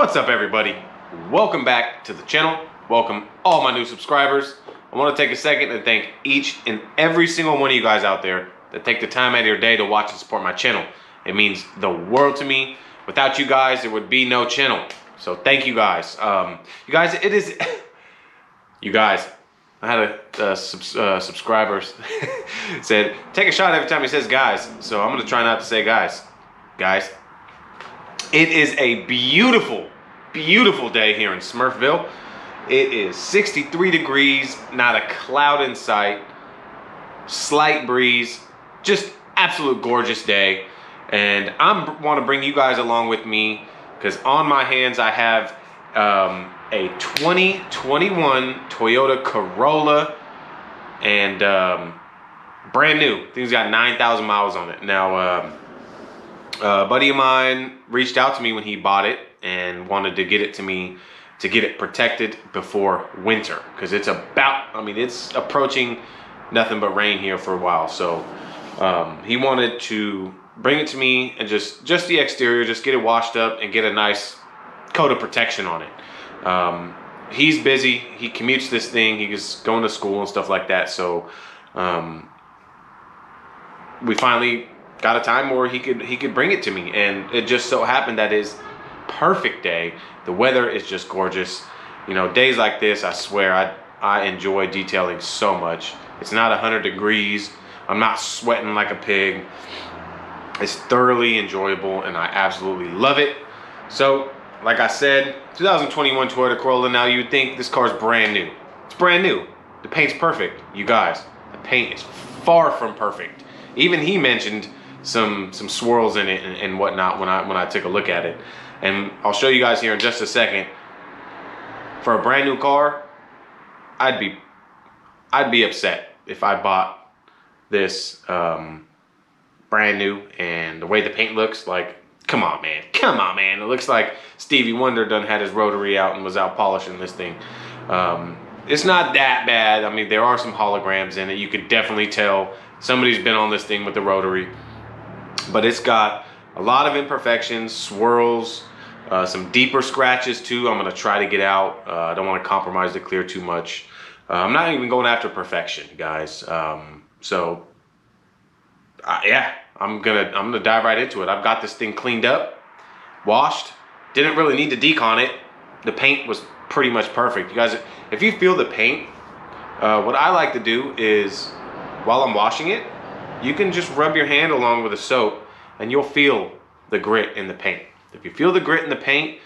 What's up, everybody? Welcome back to the channel. Welcome all my new subscribers. I want to take a second and thank each and every single one of you guys out there that take the time out of your day to watch and support my channel. It means the world to me. Without you guys, there would be no channel. So thank you guys. You guys, it is... you guys, I had a subscribers said, take a shot every time he says guys. So I'm going to try not to say guys. Guys. It is a beautiful, beautiful day here in Smurfville. It is 63 degrees, not a cloud in sight, slight breeze, just absolute gorgeous day. And I want to bring you guys along with me because on my hands I have a 2021 Toyota Corolla and brand new. Thing's got 9,000 miles on it. Now, a buddy of mine reached out to me when he bought it and wanted to get it to me to get it protected before winter because it's about, I mean, it's approaching nothing but rain here for a while. So he wanted to bring it to me and just the exterior, just get it washed up and get a nice coat of protection on it. He's busy. He commutes this thing. He's going to school and stuff like that. So we finally got a time where he could bring it to me, and it just so happened that his perfect day. The weather is just gorgeous. You know, days like this, I swear I enjoy detailing so much. It's not 100 degrees. I'm not sweating like a pig. It's thoroughly enjoyable and I absolutely love it. So like I said, 2021 Toyota Corolla. Now you'd think this car's brand new. It's brand new. The paint's perfect. You guys, the paint is far from perfect. Even he mentioned some swirls in it and whatnot when I took a look at it. And I'll show you guys here in just a second. For a brand new car, I'd be upset if I bought this brand new and the way the paint looks, like, come on man, it looks like Stevie Wonder done had his rotary out and was out polishing this thing. It's not that bad. I mean, there are some holograms in it. You could definitely tell somebody's been on this thing with the rotary, but it's got a lot of imperfections, swirls, some deeper scratches too. I'm gonna try to get out. I don't want to compromise the clear too much. I'm not even going after perfection, guys. Yeah, I'm gonna dive right into it. I've got this thing cleaned up, washed. Didn't really need to decon it. The paint was pretty much perfect. You guys, if you feel the paint, what I like to do is, while I'm washing it, you can just rub your hand along with the soap and you'll feel the grit in the paint. If you feel the grit in the paint,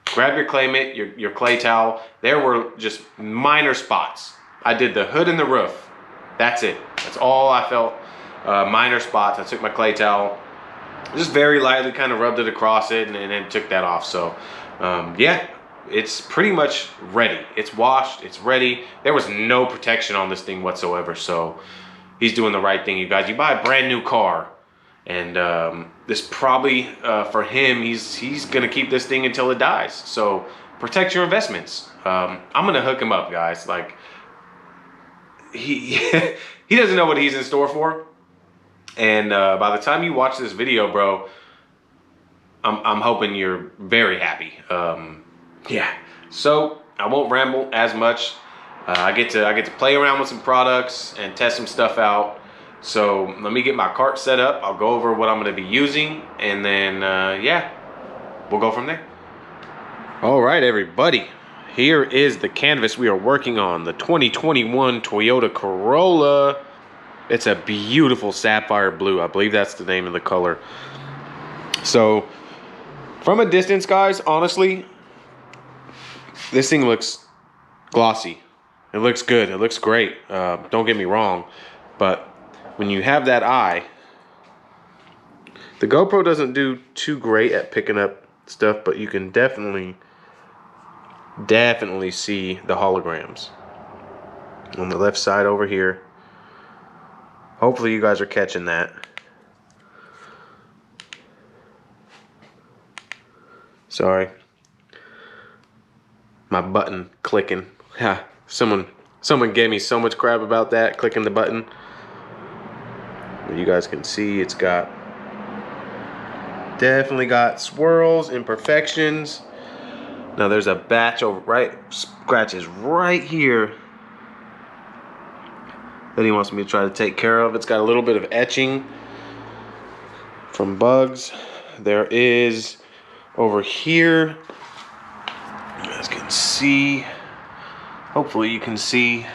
grab your clay mitt, your clay towel. There were just minor spots. I did the hood and the roof. That's it. That's all I felt. Minor spots. I took my clay towel, just very lightly kind of rubbed it across it and then took that off. So yeah, it's pretty much ready. It's washed, it's ready. There was no protection on this thing whatsoever. So he's doing the right thing, you guys. You buy a brand new car and this probably for him, he's gonna keep this thing until it dies. So protect your investments. I'm gonna hook him up, guys. Like he he doesn't know what he's in store for. And by the time you watch this video, bro, I'm hoping you're very happy. Yeah. So I won't ramble as much. I get to play around with some products and test some stuff out. So let me get my cart set up. I'll go over what I'm going to be using, and then yeah, we'll go from there. All right, everybody. Here is the canvas we are working on, the 2021 Toyota Corolla. It's a beautiful sapphire blue. I believe that's the name of the color. So from a distance, guys, honestly, this thing looks glossy. It looks good. It looks great. Don't get me wrong. But when you have that eye, the GoPro doesn't do too great at picking up stuff, but you can definitely see the holograms on the left side over here. Hopefully you guys are catching that. Sorry. My button clicking. Ha, someone gave me so much crap about that, clicking the button. You guys can see it's got Definitely got swirls, imperfections. Now there's a batch over scratches right here that he wants me to try to take care of. It's got a little bit of etching from bugs. There is over here, you guys can see, hopefully you can see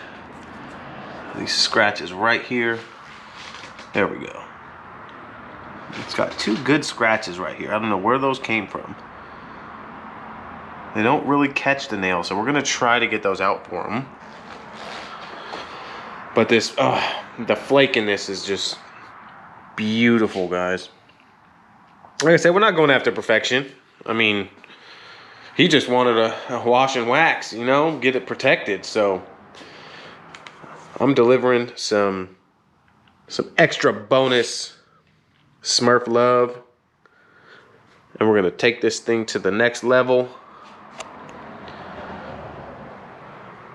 these scratches right here. There we go. It's got two good scratches right here. I don't know where those came from. They don't really catch the nail, so we're gonna try to get those out for him. But this, the flake in this is just beautiful, guys. Like I said, we're not going after perfection. I mean, he just wanted a wash and wax, you know, get it protected. So I'm delivering some extra bonus Smurf love, and we're gonna take this thing to the next level.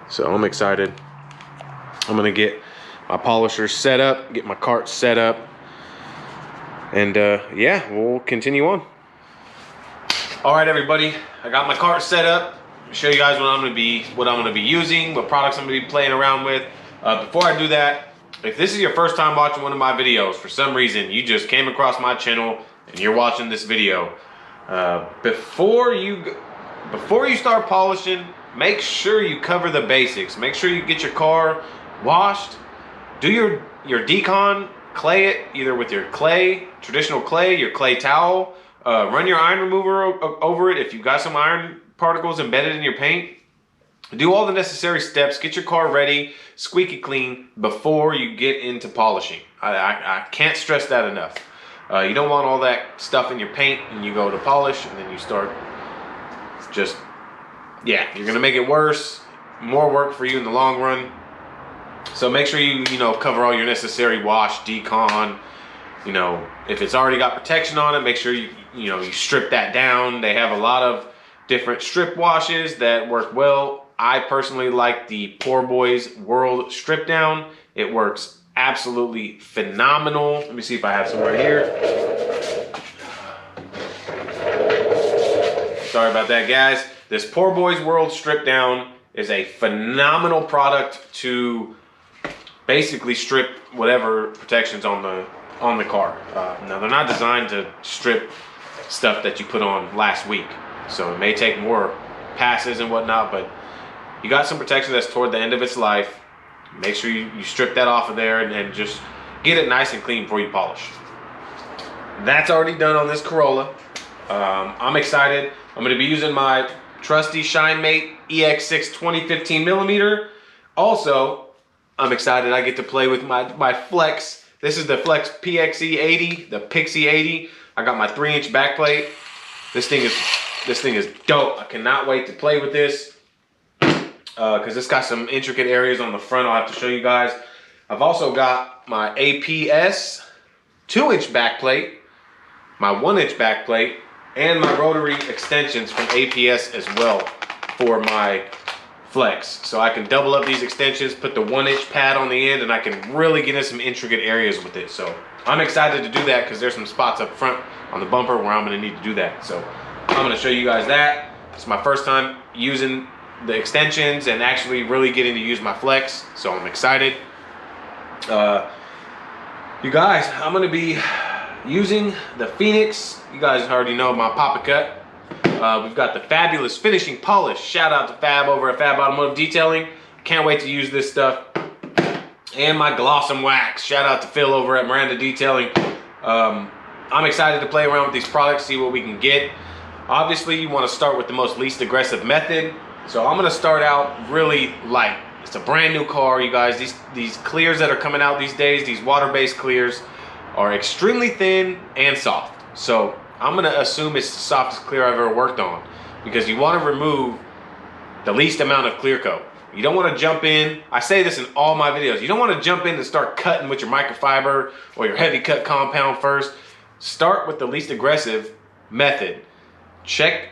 So I'm excited. I'm gonna get my polisher set up, get my cart set up, and yeah, we'll continue on. All right, everybody, I got my cart set up. I'll show you guys what I'm gonna be using, what products I'm gonna be playing around with. Before I do that, if this is your first time watching one of my videos, for some reason you just came across my channel and you're watching this video, before you start polishing, make sure you cover the basics. Make sure you get your car washed, do your decon, clay it either with your clay, traditional clay, your clay towel, run your iron remover over it if you've got some iron particles embedded in your paint. Do all the necessary steps, get your car ready, squeaky clean before you get into polishing. I can't stress that enough. You don't want all that stuff in your paint and you go to polish and then you start just, yeah, you're gonna make it worse, more work for you in the long run. So make sure you cover all your necessary wash, decon. You know, if it's already got protection on it, make sure you strip that down. They have a lot of different strip washes that work well. I personally like the Poor Boys World Strip Down. It works absolutely phenomenal. Let me see if I have some right here. Sorry about that, guys. This Poor Boys World Strip Down is a phenomenal product to basically strip whatever protections on the car. Now they're not designed to strip stuff that you put on last week, so it may take more passes and whatnot, but you got some protection that's toward the end of its life. Make sure you strip that off of there and just get it nice and clean before you polish. That's already done on this Corolla. I'm excited. I'm going to be using my trusty ShineMate EX6 2015 millimeter. Also, I'm excited I get to play with my Flex. This is the Flex PXE 80, the Pixie 80. I got my 3-inch backplate. This thing is dope. I cannot wait to play with this. Because it's got some intricate areas on the front I'll have to show you guys. I've also got my APS 2-inch backplate, my 1-inch backplate, and my rotary extensions from APS as well for my Flex. So I can double up these extensions, put the 1-inch pad on the end, and I can really get in some intricate areas with it. So I'm excited to do that because there's some spots up front on the bumper where I'm going to need to do that. So I'm going to show you guys that. It's my first time using the extensions and actually really getting to use my Flex, so I'm excited. You guys, I'm going to be using the Phoenix. You guys already know my Papa Cut. We've got the fabulous finishing polish. Shout out to Fab over at Fab Automotive Detailing. Can't wait to use this stuff. And my gloss and wax. Shout out to Phil over at Miranda Detailing. I'm excited to play around with these products, see what we can get. Obviously, you want to start with the most least aggressive method. So I'm going to start out really light. It's a brand new car, you guys. These clears that are coming out these days, these water-based clears, are extremely thin and soft. So I'm going to assume it's the softest clear I've ever worked on, because you want to remove the least amount of clear coat. You don't want to jump in. I say this in all my videos. You don't want to jump in and start cutting with your microfiber or your heavy cut compound first. Start with the least aggressive method. Check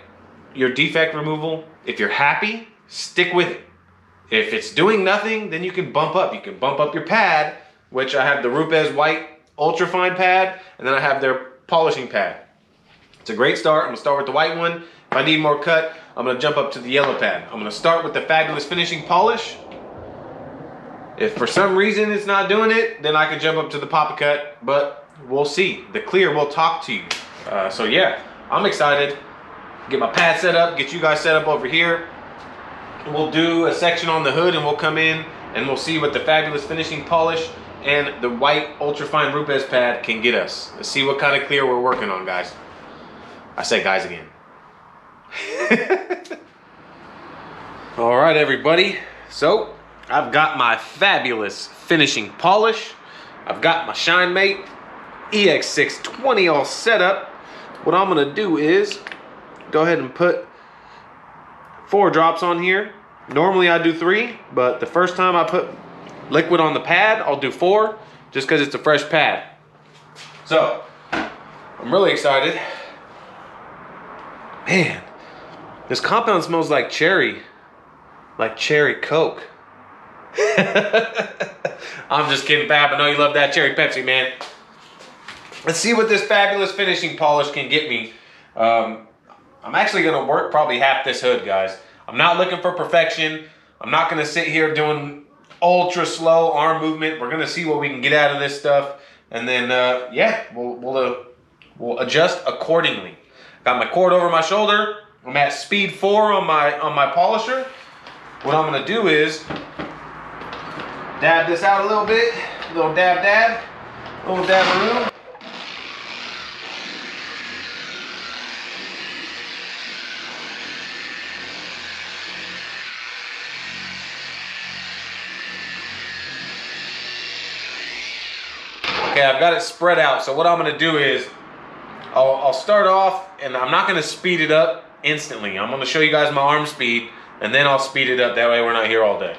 your defect removal. If you're happy, stick with it. If it's doing nothing, then you can bump up. You can bump up your pad, which I have the Rupes White Ultra Fine pad, and then I have their polishing pad. It's a great start. I'm gonna start with the white one. If I need more cut, I'm gonna jump up to the yellow pad. I'm gonna start with the Fabulous Finishing Polish. If for some reason it's not doing it, then I can jump up to the Pop Cut, but we'll see. The clear will talk to you. So yeah, I'm excited. Get my pad set up, get you guys set up over here. We'll do a section on the hood and we'll come in and we'll see what the Fabulous Finishing Polish and the white ultrafine Rupes pad can get us. Let's see what kind of clear we're working on, guys. I say guys again. All right, everybody. So I've got my Fabulous Finishing Polish. I've got my ShineMate EX620 all set up. What I'm gonna do is go ahead and put 4 drops on here. Normally I do 3, but the first time I put liquid on the pad, I'll do 4, just because it's a fresh pad. So I'm really excited. Man, this compound smells like cherry Coke. I'm just kidding, Fab. I know you love that cherry Pepsi, man. Let's see what this Fabulous Finishing Polish can get me. I'm actually gonna work probably half this hood, guys. I'm not looking for perfection. I'm not gonna sit here doing ultra slow arm movement. We're gonna see what we can get out of this stuff, and then yeah, we'll adjust accordingly. Got my cord over my shoulder. I'm at speed 4 on my polisher. What I'm gonna do is dab this out a little bit. A little dab, little dab-a-roo. Okay, I've got it spread out. So what I'm gonna do is I'll start off, and I'm not gonna speed it up instantly. I'm gonna show you guys my arm speed, and then I'll speed it up. That way we're not here all day.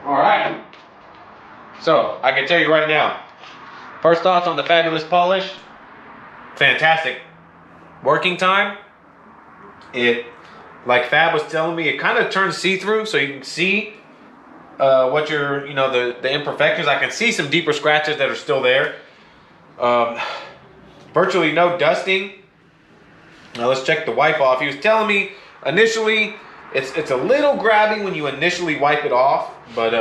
All right. So I can tell you right now, first thoughts on the Fabulous Polish. Fantastic working time. It, like Fab was telling me, it kind of turns see-through, so you can see what your, the imperfections. I can see some deeper scratches that are still there. Virtually no dusting. Now let's check the wipe off. He was telling me initially it's a little grabby when you initially wipe it off, but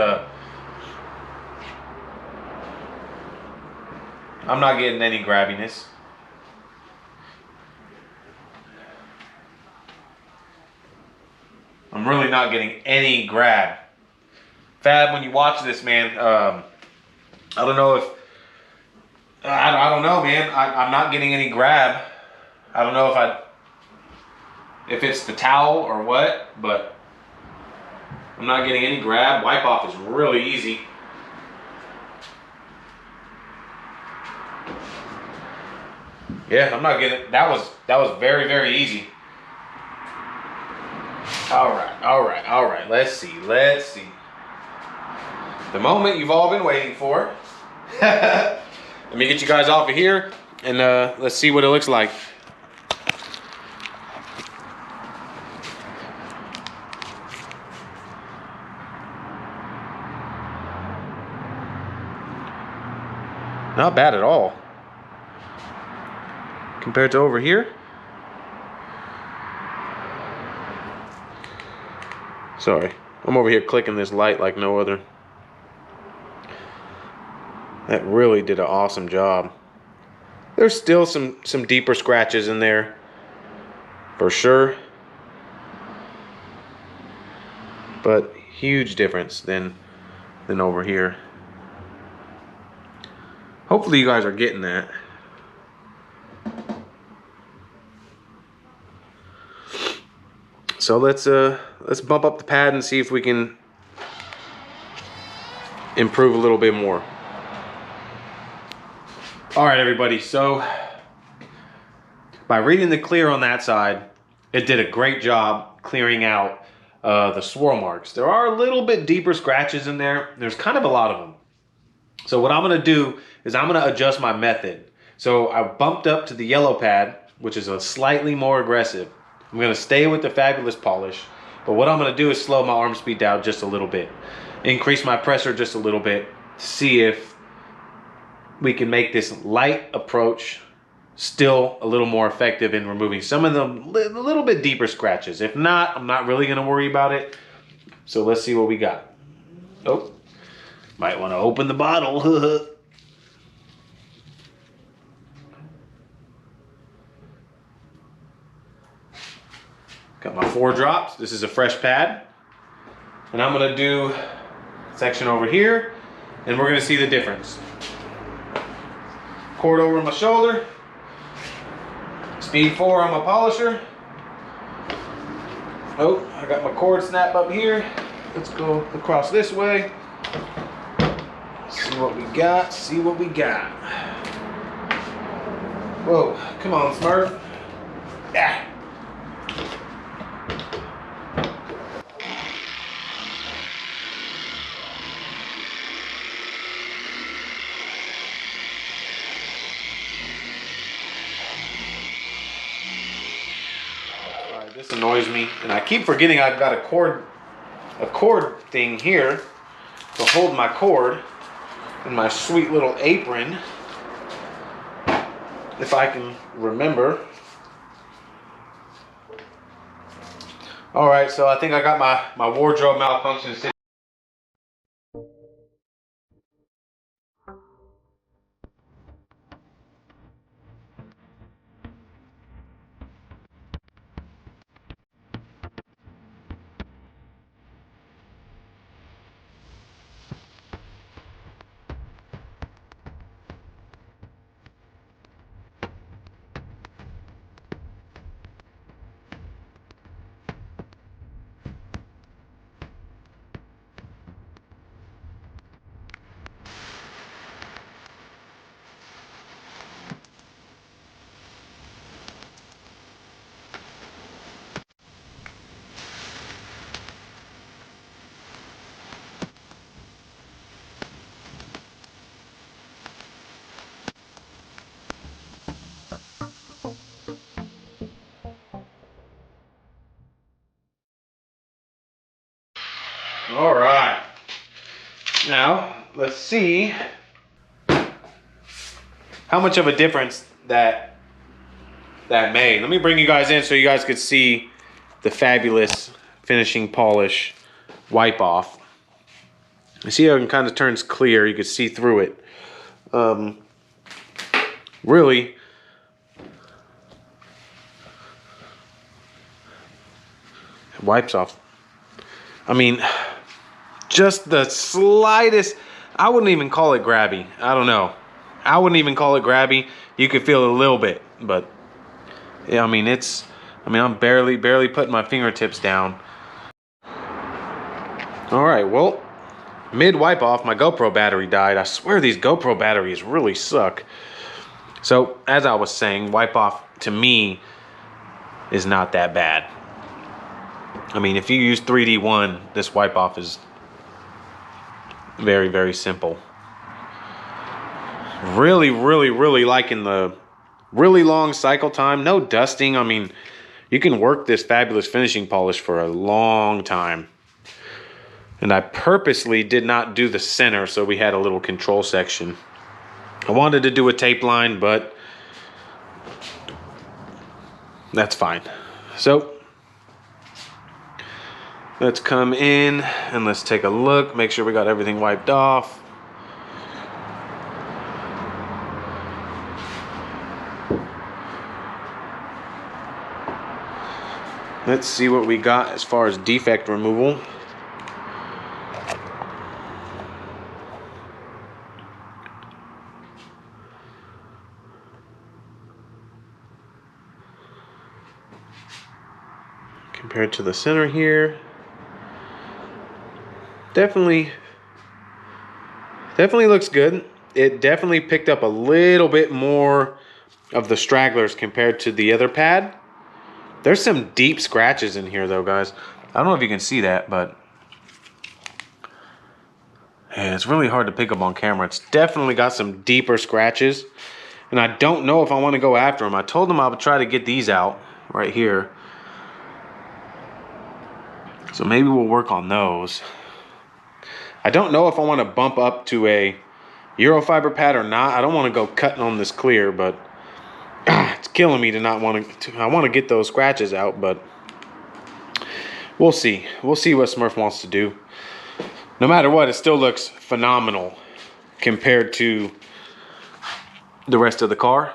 I'm not getting any grabbiness. I'm really not getting any grab. Fab, when you watch this, man, I don't know if I don't know, man. I'm not getting any grab. I don't know if it's the towel or what, but I'm not getting any grab. Wipe off is really easy. Yeah, I'm not getting, that was very, very easy. All right. Let's see. The moment you've all been waiting for. Let me get you guys off of here and let's see what it looks like. Not bad at all. Compared to over here. Sorry, I'm over here clicking this light like no other. That really did an awesome job. There's still some deeper scratches in there, for sure. but huge difference than over here. Hopefully you guys are getting that. So let's bump up the pad and see if we can improve a little bit more. All right, everybody, so by reading the clear on that side, it did a great job clearing out the swirl marks. There are a little bit deeper scratches in there. There's kind of a lot of them. So what I'm gonna do is I'm gonna adjust my method. So I bumped up to the yellow pad, which is a slightly more aggressive. I'm gonna stay with the fabulous polish, but what I'm gonna do is slow my arm speed down just a little bit. Increase my pressure just a little bit, see if we can make this light approach still a little more effective in removing some of the little bit deeper scratches. If not, I'm not really gonna worry about it. So let's see what we got. Oh, might wanna open the bottle. Got my 4 drops. This is a fresh pad. And I'm gonna do section over here, and we're gonna see the difference. Cord over my shoulder. Speed 4 on my polisher. Oh, I got my cord snap up here. Let's go across this way. See what we got, see what we got. Whoa, come on, Smurf. Yeah. This annoys me, and I keep forgetting I've got a cord thing here to hold my cord and my sweet little apron, if I can remember. All right, so I think I got my wardrobe malfunction sitting. All right, now let's see how much of a difference that made. Let me bring you guys in so you guys could see the fabulous finishing polish wipe off. You see how it kind of turns clear, you can see through it. Really, it wipes off. I mean, just the slightest, I wouldn't even call it grabby. I don't know. I wouldn't even call it grabby. You could feel it a little bit, but yeah, I mean, I'm barely putting my fingertips down. All right, well, mid wipe off, my GoPro battery died. I swear these GoPro batteries really suck. So, as I was saying, wipe off to me is not that bad. I mean, if you use 3D1, this wipe off is very, very simple. Really liking the really long cycle time. No dusting. I mean, you can work this fabulous finishing polish for a long time. And I purposely did not do the center, so we had a little control section. I wanted to do a tape line, but that's fine. So let's come in and let's take a look, make sure we got everything wiped off. Let's see what we got as far as defect removal. compared to the center here. Definitely looks good. It definitely picked up a little bit more of the stragglers compared to the other pad. There's some deep scratches in here though, guys. I don't know if you can see that, but yeah, it's really hard to pick up on camera. It's definitely got some deeper scratches, and I don't know if I want to go after them. I told them I would try to get these out right here. So maybe we'll work on those. I don't know if I want to bump up to a Eurofiber pad or not. I don't want to go cutting on this clear, but it's killing me to not want to. I want to get those scratches out, but we'll see. We'll see what Smurf wants to do. No matter what, it still looks phenomenal compared to the rest of the car.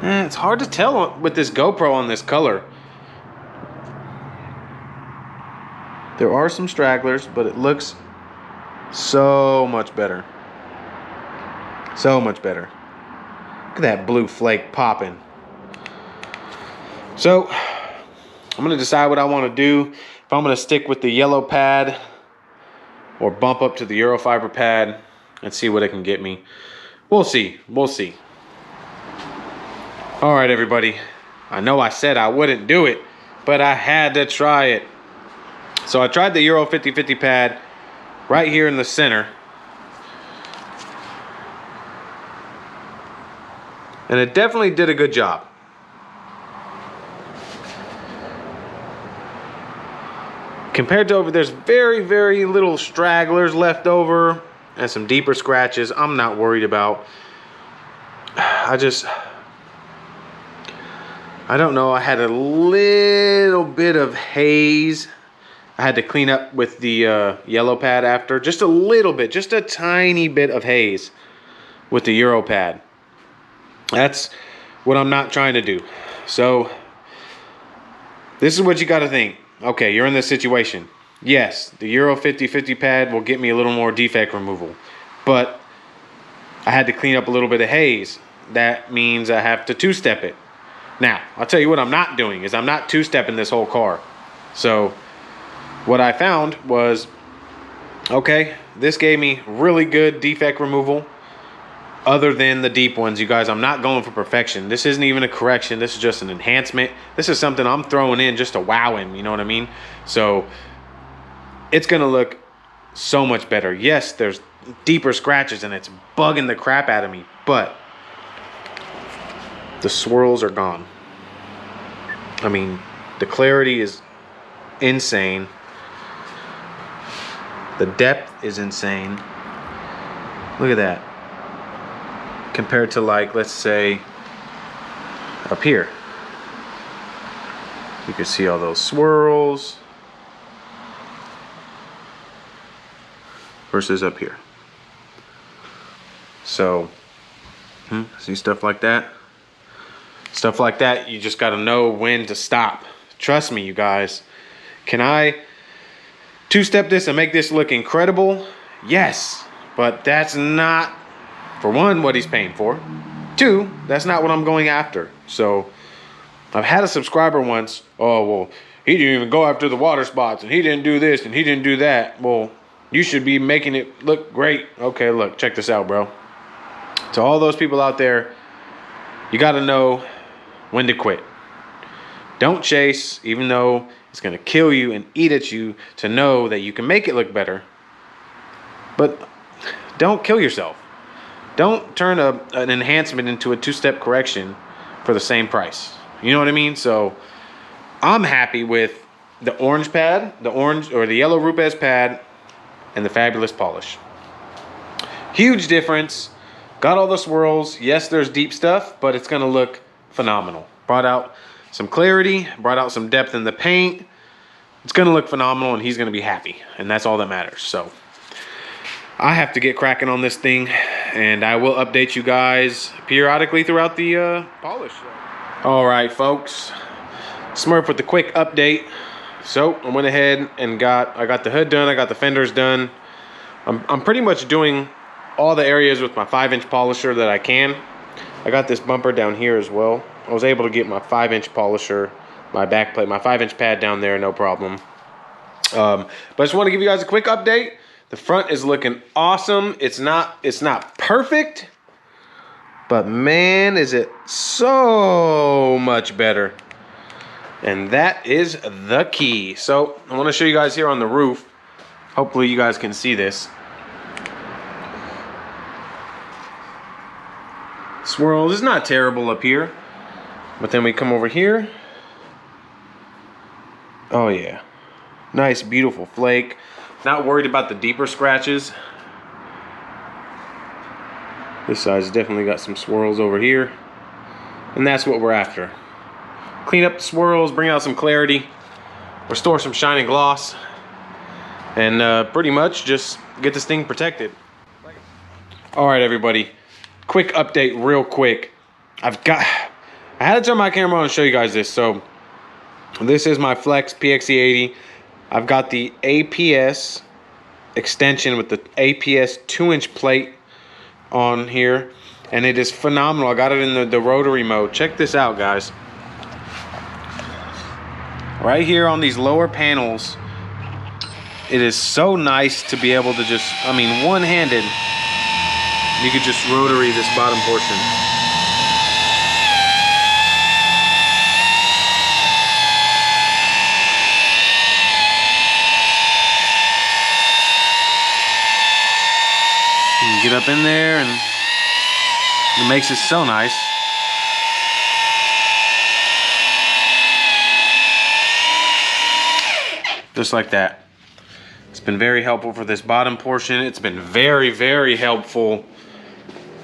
It's hard to tell with this GoPro on this color. There are some stragglers, but it looks so much better. So much better. Look at that blue flake popping. So I'm going to decide what I want to do. If I'm going to stick with the yellow pad or bump up to the Eurofiber pad and see what it can get me. We'll see. We'll see. All right, everybody. I know I said I wouldn't do it, but I had to try it. So I tried the Euro 50/50 pad right here in the center. And it definitely did a good job. Compared to over, there's very, very little stragglers left over and some deeper scratches I'm not worried about. I don't know, I had a little bit of haze. I had to clean up with the yellow pad after. Just a little bit, just a tiny bit of haze with the Euro pad. That's what I'm not trying to do. So this is what you got to think. Okay, you're in this situation. Yes, the Euro 50/50 pad will get me a little more defect removal, but I had to clean up a little bit of haze. That means I have to two-step it. Now, I'll tell you what I'm not doing is I'm not two-stepping this whole car. So what I found was, okay, this gave me really good defect removal other than the deep ones. You guys, I'm not going for perfection. This isn't even a correction. This is just an enhancement. This is something I'm throwing in just to wow him, you know what I mean? So it's going to look so much better. Yes, there's deeper scratches and it's bugging the crap out of me, but the swirls are gone. I mean, the clarity is insane. The depth is insane. Look at that. Compared to, like, let's say up here. You can see all those swirls versus up here. So, see stuff like that? Stuff like that, you just got to know when to stop. Trust me, you guys. Can I two-step this and make this look incredible? Yes, but that's not, for one, what he's paying for. Two, that's not what I'm going after. So I've had a subscriber once, oh, well, he didn't even go after the water spots, and he didn't do this, and he didn't do that. Well, you should be making it look great. Okay, look, check this out, bro. To all those people out there, you got to know when to quit. Don't chase, even though it's going to kill you and eat at you, to know that you can make it look better. But don't kill yourself. Don't turn an enhancement into a two-step correction for the same price. You know what I mean? So I'm happy with the orange pad, the orange or the yellow Rupes pad, and the fabulous polish. Huge difference. Got all the swirls. Yes, there's deep stuff, but it's going to look phenomenal. Brought out some clarity, brought out some depth in the paint. It's going to look phenomenal, and he's going to be happy, and that's all that matters. So I have to get cracking on this thing, and I will update you guys periodically throughout the polish. All right, folks. Smurf with the quick update. So I went ahead and I got the hood done. I got the fenders done. I'm pretty much doing all the areas with my 5-inch polisher that I can. I got this bumper down here as well. I was able to get my 5-inch polisher, my back plate, my 5-inch pad down there, no problem. But I just want to give you guys a quick update. The front is looking awesome. It's not perfect, but man, is it so much better. And that is the key. So I want to show you guys here on the roof. Hopefully you guys can see this. Swirls is not terrible up here, but then we come over here. Oh yeah, nice beautiful flake. Not worried about the deeper scratches. This side's definitely got some swirls over here, and that's what we're after. Clean up the swirls, bring out some clarity, restore some shining gloss, and pretty much just get this thing protected. All right, everybody. Quick update real quick. I had to turn my camera on and show you guys this. So this is my Flex PXE80. I've got the APS extension with the APS 2-inch plate on here, and it is phenomenal. I got it in the rotary mode. Check this out, guys. Right here on these lower panels, it is so nice to be able to just, I mean, one-handed, you could just rotary this bottom portion. You can get up in there and it makes it so nice. Just like that. It's been very helpful for this bottom portion. It's been very, very helpful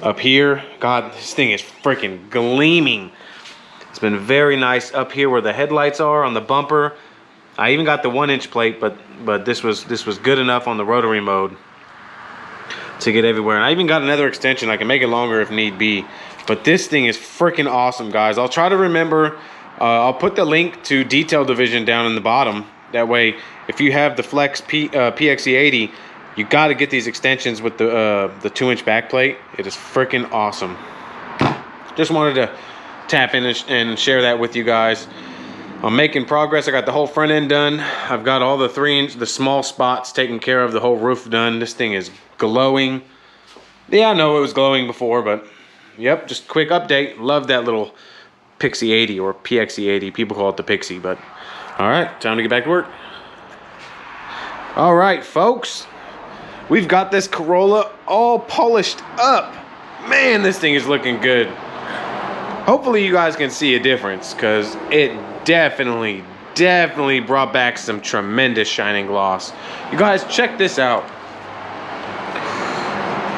up here. God, this thing is freaking gleaming. It's been very nice up here where the headlights are on the bumper. I even got the 1-inch plate, but this was good enough on the rotary mode to get everywhere. And I even got another extension. I can make it longer if need be. But this thing is freaking awesome, guys. I'll try to remember. I'll put the link to Detail Division down in the bottom. That way, if you have the Flex PXE80, you got to get these extensions with the 2-inch back plate. It is freaking awesome. Just wanted to tap in and share that with you guys. I'm making progress. I got the whole front end done. I've got all the 3-inch, the small spots taken care of, the whole roof done. This thing is glowing. Yeah, I know it was glowing before, but yep, just quick update. Love that little Pixie 80 or PXE 80. People call it the Pixie, but all right, time to get back to work. All right, folks. We've got this Corolla all polished up. Man, this thing is looking good. Hopefully you guys can see a difference, because it definitely brought back some tremendous shining gloss. You guys, check this out.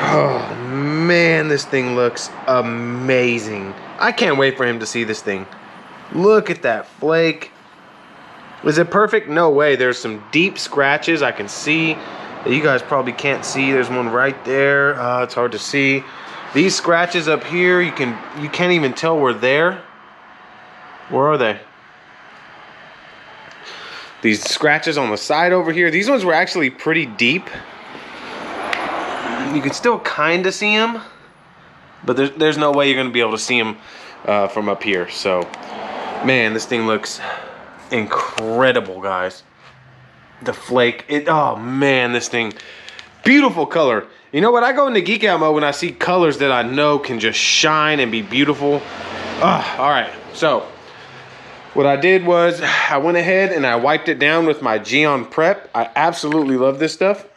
Oh man, this thing looks amazing. I can't wait for him to see this thing. Look at that flake. Is it perfect? No way. There's some deep scratches I can see that you guys probably can't see. There's one right there. It's hard to see. These scratches up here, you can't even tell we're there. Where are they? These scratches on the side over here, these ones were actually pretty deep. You can still kind of see them, but there's no way you're going to be able to see them from up here. So, man, this thing looks incredible, guys. The flake, oh man, this thing, beautiful color. You know what, I go into geek out mode when I see colors that I know can just shine and be beautiful. All right, so what I did was I went ahead and I wiped it down with my Geon Prep. I absolutely love this stuff.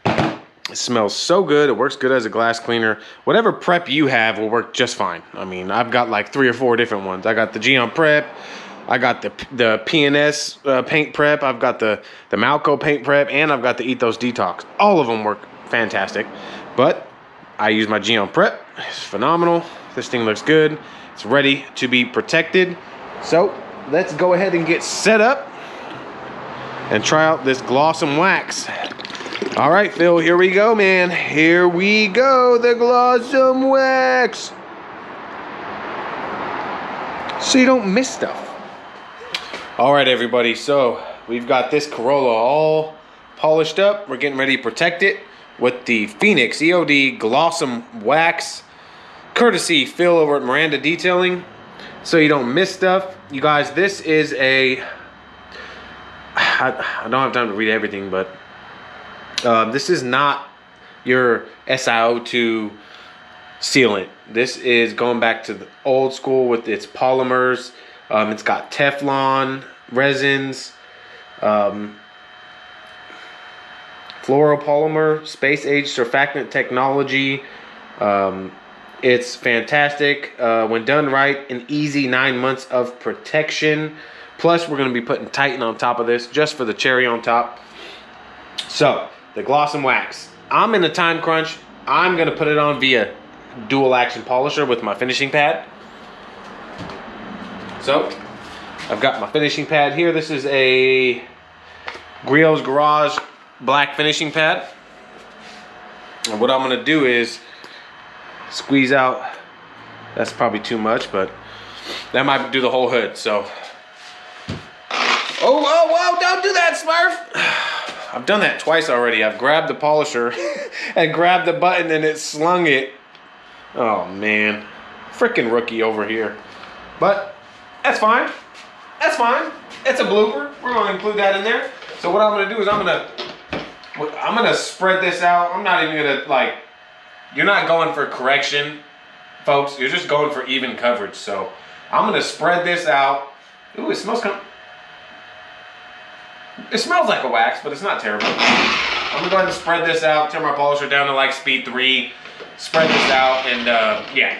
It smells so good. It works good as a glass cleaner. Whatever prep you have will work just fine. I mean, I've got like 3 or 4 different ones. I got the Geon Prep. I got the PNS paint prep. I've got the Malco paint prep, and I've got the Ethos Detox. All of them work fantastic, but I use my Geon Prep. It's phenomenal. This thing looks good. It's ready to be protected. So let's go ahead and get set up and try out this gloss and wax. All right, Phil, here we go, man. Here we go, the gloss and wax. So you don't miss stuff. All right, everybody, so we've got this Corolla all polished up. We're getting ready to protect it with the Phoenix EOD Glossum Wax. courtesy Phil over at Miranda Detailing, so you don't miss stuff. You guys, this is a, I don't have time to read everything, but this is not your SiO2 sealant. This is going back to the old school with its polymers. It's got Teflon resins, fluoropolymer, space age surfactant technology. It's fantastic. When done right, an easy 9 months of protection. Plus, we're going to be putting Titan on top of this just for the cherry on top. So, the gloss and wax. I'm in a time crunch. I'm going to put it on via dual action polisher with my finishing pad. So, I've got my finishing pad here. This is a Griot's Garage black finishing pad. And what I'm going to do is squeeze out. That's probably too much, but that might do the whole hood. So, oh, don't do that, Smurf. I've done that twice already. I've grabbed the polisher and grabbed the button and it slung it. Oh man, freaking rookie over here. But that's fine. That's fine. It's a blooper. We're gonna include that in there. So what I'm gonna do is I'm gonna spread this out. I'm not even gonna, like, you're not going for correction, folks. You're just going for even coverage. So I'm gonna spread this out. Ooh, it smells like a wax, but it's not terrible. I'm gonna go ahead and spread this out, turn my polisher down to like speed 3, spread this out, and yeah.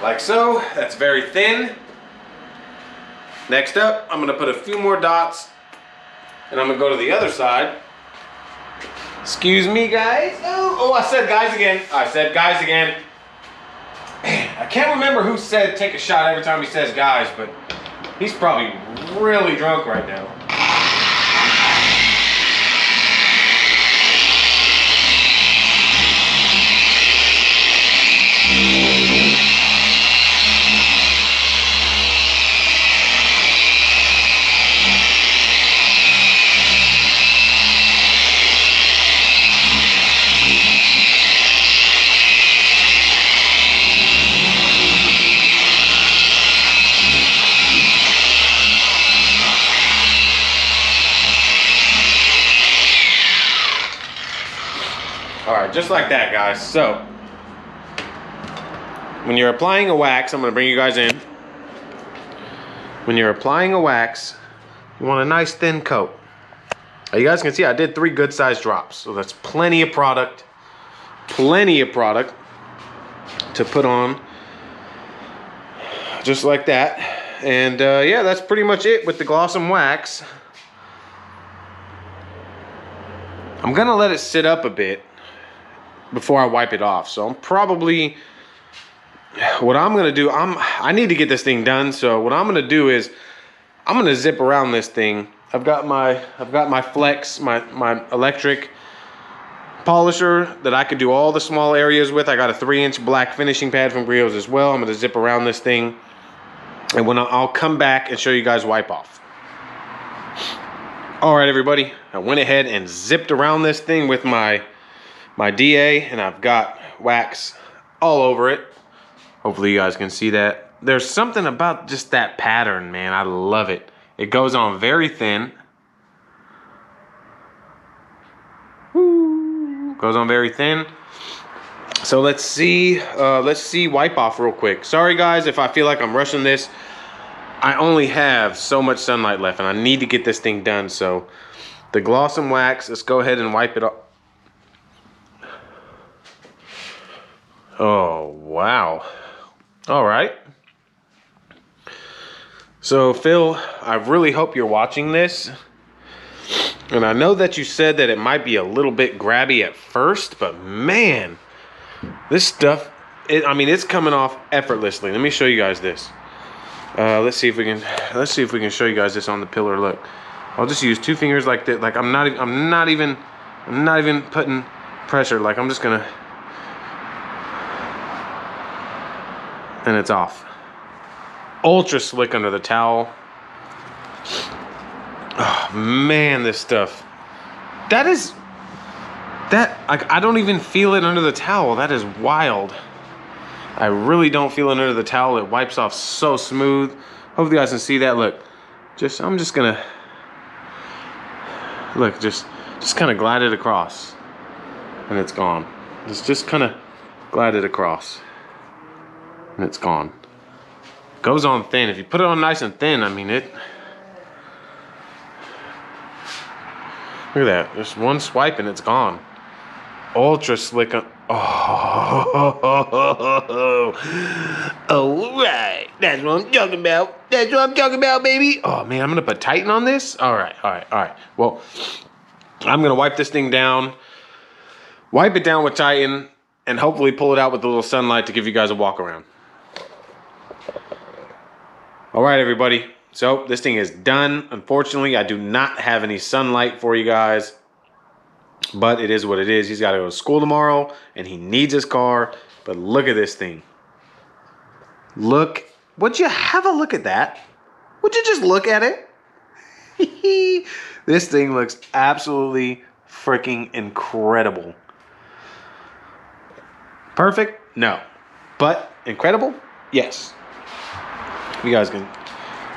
Like so. That's very thin. Next up, I'm gonna put a few more dots and I'm gonna go to the other side. Excuse me, guys. Oh, I said guys again. I said guys again. Man, I can't remember who said take a shot every time he says guys, but he's probably really drunk right now. Alright, just like that, guys. So, when you're applying a wax, I'm going to bring you guys in. When you're applying a wax, you want a nice thin coat. You guys can see I did 3 good sized drops. So that's plenty of product. Plenty of product to put on. Just like that. And yeah, that's pretty much it with the gloss and wax. I'm going to let it sit up a bit before I wipe it off. So I'm probably, what I'm gonna do, I need to get this thing done. So what I'm gonna do is I'm gonna zip around this thing. I've got my Flex, my electric polisher that I could do all the small areas with. I got a 3-inch black finishing pad from Griot's as well. I'm gonna zip around this thing, and when I'll come back and show you guys wipe off. All right, everybody, I went ahead and zipped around this thing with my DA, and I've got wax all over it. Hopefully you guys can see that. There's something about just that pattern, man. I love it. It goes on very thin. Woo. Goes on very thin. So let's see wipe off real quick. Sorry guys if I feel like I'm rushing this. I only have so much sunlight left and I need to get this thing done. So the gloss and wax, let's go ahead and wipe it off. Oh, wow. All right. So, Phil, I really hope you're watching this. And I know that you said that it might be a little bit grabby at first, but man, this stuff, I mean, it's coming off effortlessly. Let me show you guys this. Let's see if we can show you guys this on the pillar. Look, I'll just use 2 fingers like that. Like I'm not even putting pressure. Like I'm just gonna, and it's off. Ultra slick under the towel. Oh man, this stuff. I don't even feel it under the towel. That is wild. I really don't feel it under the towel. It wipes off so smooth. Hopefully you guys can see that. Look, I'm just gonna look, just kind of glide it across, and it's gone. Just kind of glide it across, and it's gone. Goes on thin. If you put it on nice and thin, I mean it. Look at that. Just one swipe and it's gone. Ultra slick. Oh, all right. That's what I'm talking about. That's what I'm talking about, baby. Oh man, I'm gonna put Titan on this. All right. Well, I'm gonna wipe this thing down. Wipe it down with Titan, and hopefully pull it out with a little sunlight to give you guys a walk around. All right, everybody. So this thing is done. Unfortunately, I do not have any sunlight for you guys, but it is what it is. He's got to go to school tomorrow, and he needs his car. But look at this thing. Look. Would you have a look at that? Would you just look at it? This thing looks absolutely freaking incredible. Perfect? No. But incredible? Yes. You guys can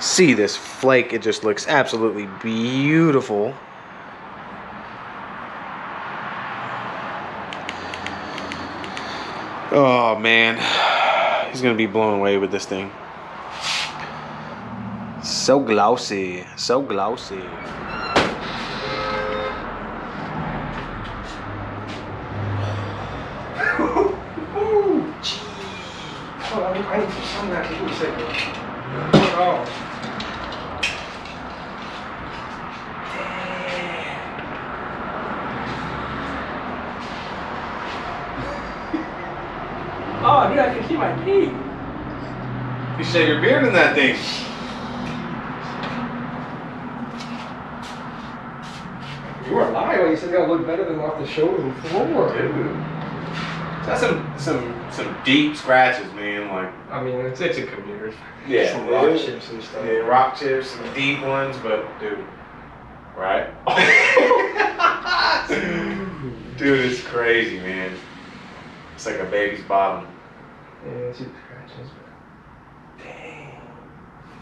see this flake. It just looks absolutely beautiful. Oh man, he's gonna be blown away with this thing. So glossy, so glossy. I need some sunlight. Give me a second. Oh. Oh, dude, I can see my teeth. You shave your beard in that thing. You were lying when you said it's gonna look better than off the shoulder and floor. Dude. That's some deep scratches, man. Like, I mean, it's a computer. yeah, Some rock chips and stuff. Yeah, rock chips, some deep ones, but dude, right? Dude, it's crazy, man. It's like a baby's bottom. Yeah, it's the scratches. Dang.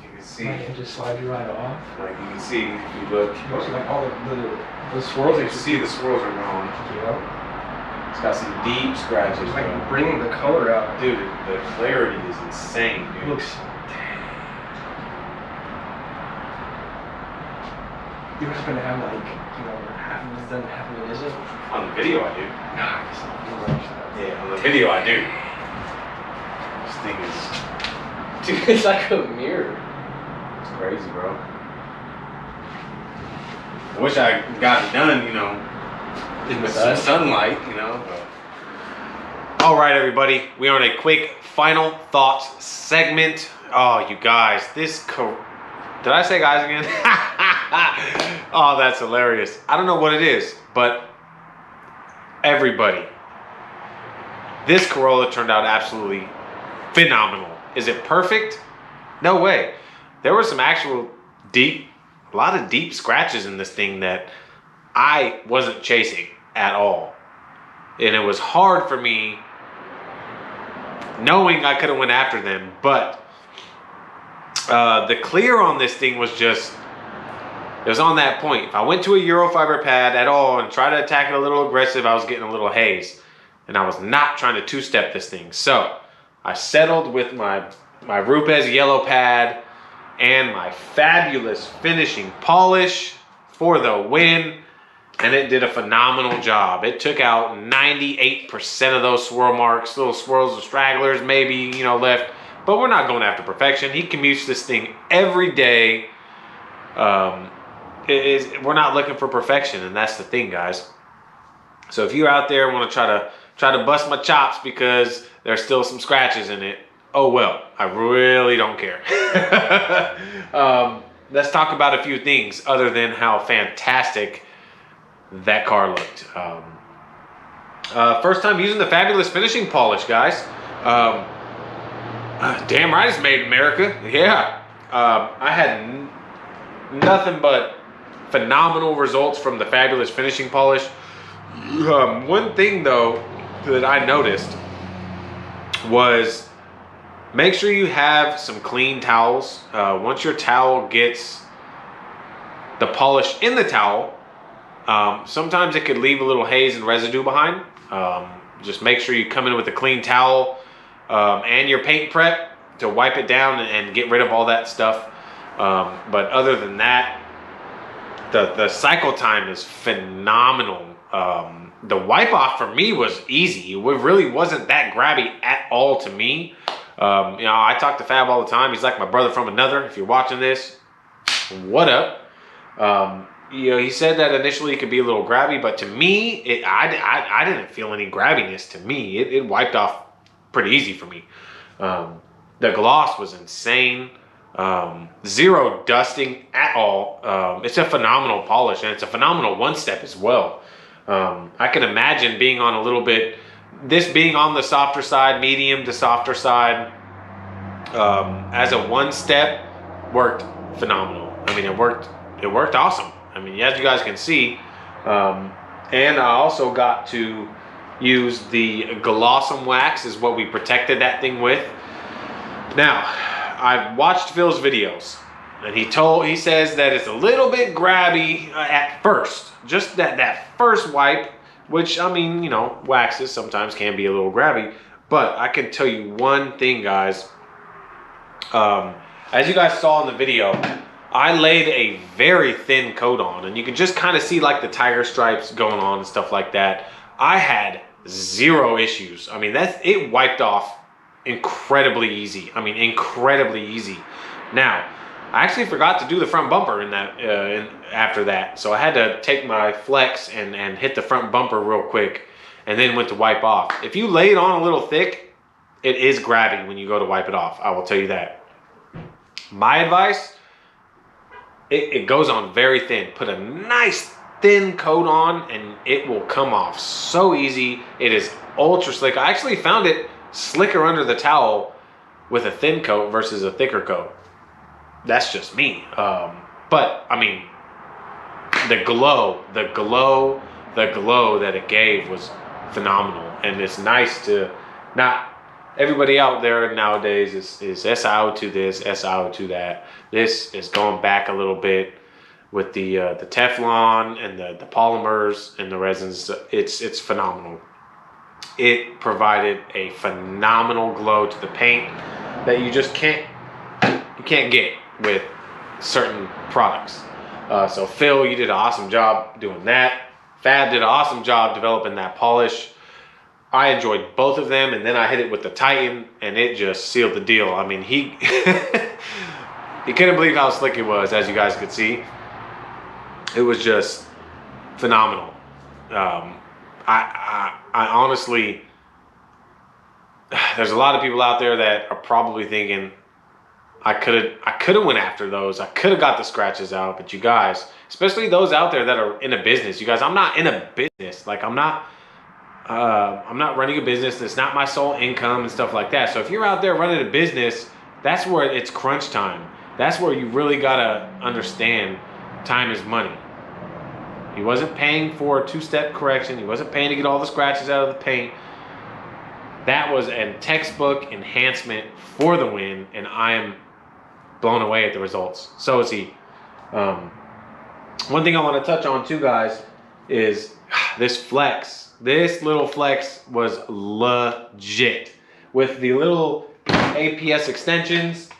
You can see. I can just slide you right off. Like you can see, if you look. Most of like all the swirls. You can see the swirls are gone. Yeah. It's got some deep scratches. It's like bringing the color out. Dude, the clarity is insane, dude. It looks. You happen to have like, you know, half of it's done, half of it isn't? On the video, I do. Nah, I guess not. Yeah, on the video, I do. This thing is. Dude, it's like a mirror. It's crazy, bro. I wish I got it done, you know, with some sunlight, you know. But. All right, everybody. We are on a quick final thoughts segment. Oh, you guys, this. Did I say guys again? Oh, that's hilarious. I don't know what it is, but everybody, this Corolla turned out absolutely phenomenal. Is it perfect? No way. There were some actual a lot of deep scratches in this thing that I wasn't chasing at all. And it was hard for me knowing I could have went after them, but the clear on this thing was just, it was on that point. If I went to a Eurofiber pad at all and tried to attack it a little aggressive, I was getting a little haze. And I was not trying to two-step this thing. So I settled with my Rupes yellow pad and my fabulous finishing polish for the win. And it did a phenomenal job. It took out 98% of those swirl marks, little swirls and stragglers maybe, you know, left. But we're not going after perfection. He commutes this thing every day. we're not looking for perfection, and that's the thing, guys. So if you're out there and want to try to bust my chops because there's still some scratches in it, oh well, I really don't care. Let's talk about a few things other than how fantastic that car looked. First time using the fabulous finishing polish, guys. Damn right it's made in America. Yeah. I had nothing but phenomenal results from the fabulous finishing polish. One thing though that I noticed was make sure you have some clean towels. Once your towel gets the polish in the towel, sometimes it could leave a little haze and residue behind. Just make sure you come in with a clean towel and your paint prep to wipe it down and get rid of all that stuff. But other than that, the cycle time is phenomenal. The wipe off for me was easy. It really wasn't that grabby at all to me. You know, I talk to Fab all the time. He's like my brother from another. If you're watching this, what up? You know, he said that initially it could be a little grabby, but to me, I didn't feel any grabbiness. To me, it wiped off pretty easy for me. The gloss was insane. Zero dusting at all. It's a phenomenal polish, and it's a phenomenal one-step as well. I can imagine being on a little bit, this being on the softer side, medium to softer side, as a one-step worked phenomenal. I mean, it worked awesome. I mean, as you guys can see, and I also got to use the Glossum wax is what we protected that thing with. Now, I've watched Phil's videos, and he says that it's a little bit grabby at first, just that first wipe, which, I mean, you know, waxes sometimes can be a little grabby, but I can tell you one thing, guys. As you guys saw in the video, I laid a very thin coat on, and you can just kind of see like the tiger stripes going on and stuff like that. I had zero issues. I mean, it wiped off incredibly easy. I mean, incredibly easy. Now, I actually forgot to do the front bumper in that after that, so I had to take my flex and hit the front bumper real quick, and then went to wipe off. If you lay it on a little thick, it is grabby when you go to wipe it off. I will tell you that. My advice: it goes on very thin. Put a nice thin coat on, and it will come off so easy. It is ultra slick. I actually found it slicker under the towel with a thin coat versus a thicker coat. That's just me. But I mean, the glow that it gave was phenomenal. And it's nice to not, everybody out there nowadays is SIO to this, SIO to that. This is going back a little bit with the Teflon and the polymers and the resins. It's phenomenal. It provided a phenomenal glow to the paint that you just can't get with certain products. So Phil, you did an awesome job doing that. Fab did an awesome job developing that polish. I enjoyed both of them, and then I hit it with the Titan, and it just sealed the deal. I mean, he couldn't believe how slick it was, as you guys could see. It was just phenomenal. I honestly, there's a lot of people out there that are probably thinking, I could have went after those. I could have got the scratches out. But you guys, especially those out there that are in a business, you guys, I'm not in a business. Like I'm not running a business. It's not my sole income and stuff like that. So if you're out there running a business, that's where it's crunch time. That's where you really gotta understand time is money. He wasn't paying for a two-step correction. He wasn't paying to get all the scratches out of the paint. That was a textbook enhancement for the win, and I am blown away at the results. So is he. One thing I want to touch on too, guys, is this flex. This little flex was legit. With the little APS extensions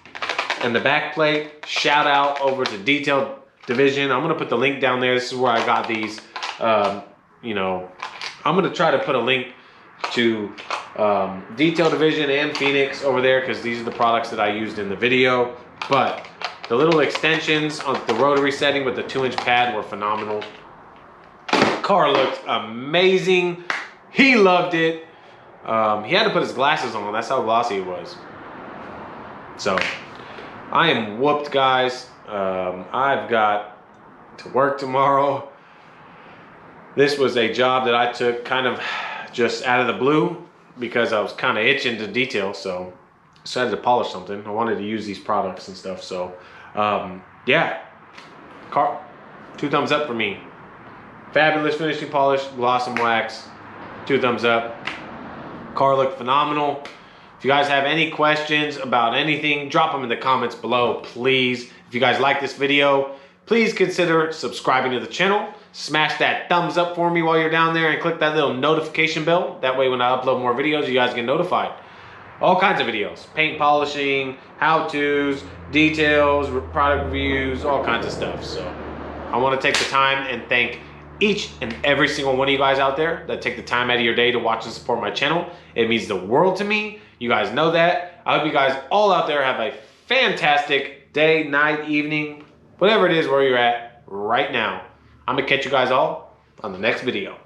and the back plate, shout out over to Detail Division. I'm going to put the link down there. This is where I got these. You know, I'm going to try to put a link to Detail Division and Phoenix over there because these are the products that I used in the video. But The little extensions on the rotary setting with the 2-inch pad were phenomenal. Car looked amazing. He loved it. He had to put his glasses on. That's how glossy it was. So I am whooped, guys. I've got to work tomorrow. This was a job that I took kind of just out of the blue because I was kind of itching to detail. So I decided to polish something. I wanted to use these products and stuff. So yeah, car, 2 thumbs up for me. Fabulous finishing polish, gloss and wax, 2 thumbs up. Car looked phenomenal. If you guys have any questions about anything, drop them in the comments below, please. If you guys like this video, please consider subscribing to the channel. Smash that thumbs up for me while you're down there and click that little notification bell. That way when I upload more videos, you guys get notified. All kinds of videos, paint polishing, how-tos, details, product reviews, all kinds of stuff. So I want to take the time and thank each and every single one of you guys out there that take the time out of your day to watch and support my channel. It means the world to me. You guys know that. I hope you guys all out there have a fantastic day, night, evening, whatever it is where you're at right now. I'm gonna catch you guys all on the next video.